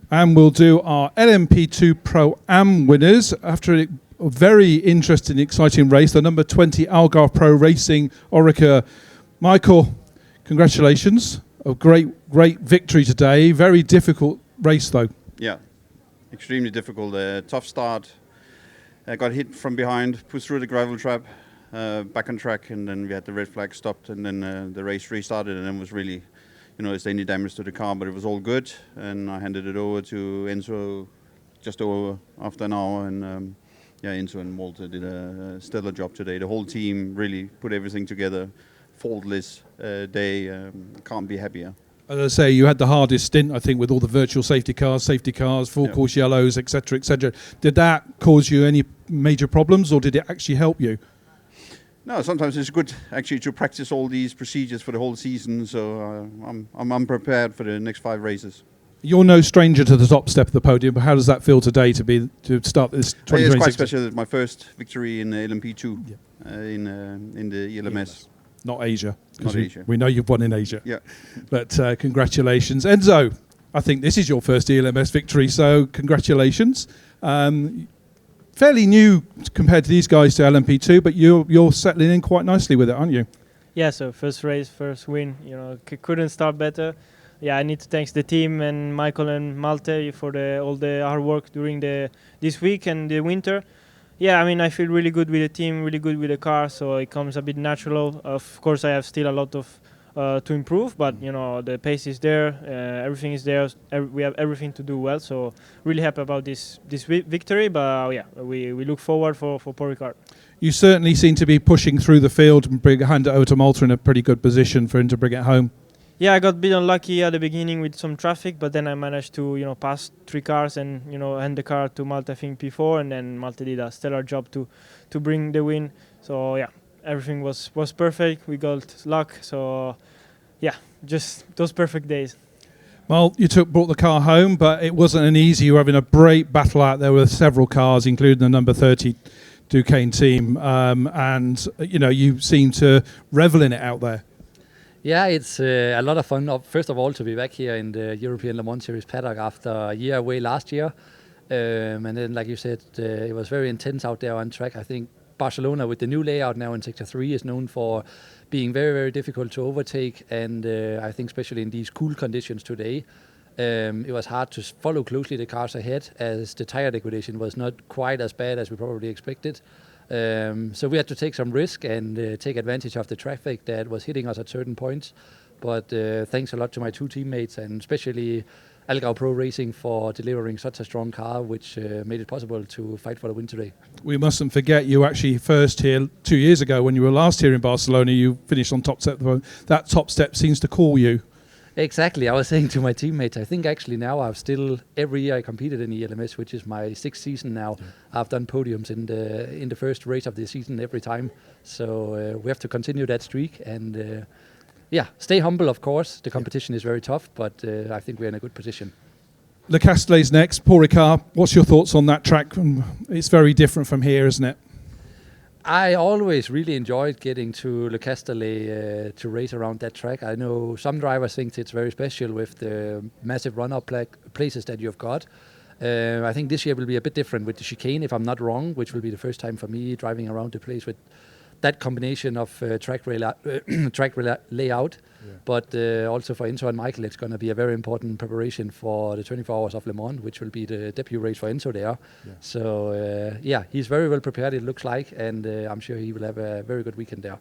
And we'll do our LMP2 Pro Am winners after a very interesting, exciting race. The number 20 Algarve Pro Racing Oreca. Michael, congratulations. A great victory today. Very difficult race though. Yeah, extremely difficult. Tough start. I got hit from behind, pushed through the gravel trap, back on track, and then we had the red flag stopped, and then the race restarted, and then was really, is there any damage to the car, but it was all good, and I handed it over to Enzo just over after an hour, and Enzo and Malthe did a stellar job today. The whole team really put everything together, faultless day. Can't be happier. As I say, you had the hardest stint, I think, with all the virtual safety cars, full course yellows, etc., etc. Did that cause you any major problems, or did it actually help you? No, sometimes it's good actually to practice all these procedures for the whole season. So I'm unprepared for the next 5 races. You're no stranger to the top step of the podium, but how does that feel today to start this 2026? It's quite special. It's my first victory in LMP2 in the ELMS. Not Asia. Not Asia. We know you've won in Asia. Yeah. But congratulations. Enzo, I think this is your first ELMS victory, so congratulations. Fairly new compared to these guys to LMP2, but you're settling in quite nicely with it, aren't you? Yeah, so first race, first win. Couldn't start better. Yeah, I need to thank the team and Michael and Malthe for all the hard work during this week and the winter. Yeah, I mean, I feel really good with the team, really good with the car, so it comes a bit natural. Of course, I have still a lot of to improve, but the pace is there, everything is there. We have everything to do well, so really happy about this victory. But we look forward for Paul Ricard. You certainly seem to be pushing through the field and hand it over to Malthe in a pretty good position for him to bring it home. Yeah, I got a bit unlucky at the beginning with some traffic, but then I managed to pass 3 cars and hand the car to Malthe, I think, P4, and then Malthe did a stellar job to bring the win. So yeah, everything was perfect. We got luck, so yeah, just those perfect days. Well, you brought the car home, but it wasn't an easy. You were having a great battle out there with several cars, including the number 30 Duquesne team, and you seem to revel in it out there. Yeah, it's a lot of fun. First of all, to be back here in the European Le Mans Series paddock after a year away last year. And then, like you said, it was very intense out there on track. I think Barcelona, with the new layout now in Sector 3, is known for being very, very difficult to overtake. And I think especially in these cool conditions today, it was hard to follow closely the cars ahead, as the tire degradation was not quite as bad as we probably expected. So we had to take some risk and take advantage of the traffic that was hitting us at certain points. But thanks a lot to my 2 teammates, and especially Algarve Pro Racing for delivering such a strong car, which made it possible to fight for the win today. We mustn't forget you actually first here 2 years ago when you were last here in Barcelona. You finished on top step. That top step seems to call you. Exactly. I was saying to my teammates, I think actually now every year I competed in the ELMS, which is my 6th season now. Yeah. I've done podiums in the first race of the season every time. So we have to continue that streak and stay humble, of course. The competition is very tough, but I think we're in a good position. Le Castellet's next. Paul Ricard, what's your thoughts on that track? It's very different from here, isn't it? I always really enjoyed getting to Le Castellet to race around that track. I know some drivers think it's very special with the massive run-up places that you've got. I think this year will be a bit different with the chicane, if I'm not wrong, which will be the first time for me driving around the place with that combination of track layout. Yeah. But also for Enzo and Michael, it's going to be a very important preparation for the 24 Hours of Le Mans, which will be the debut race for Enzo there. Yeah. So he's very well prepared, it looks like, and I'm sure he will have a very good weekend there.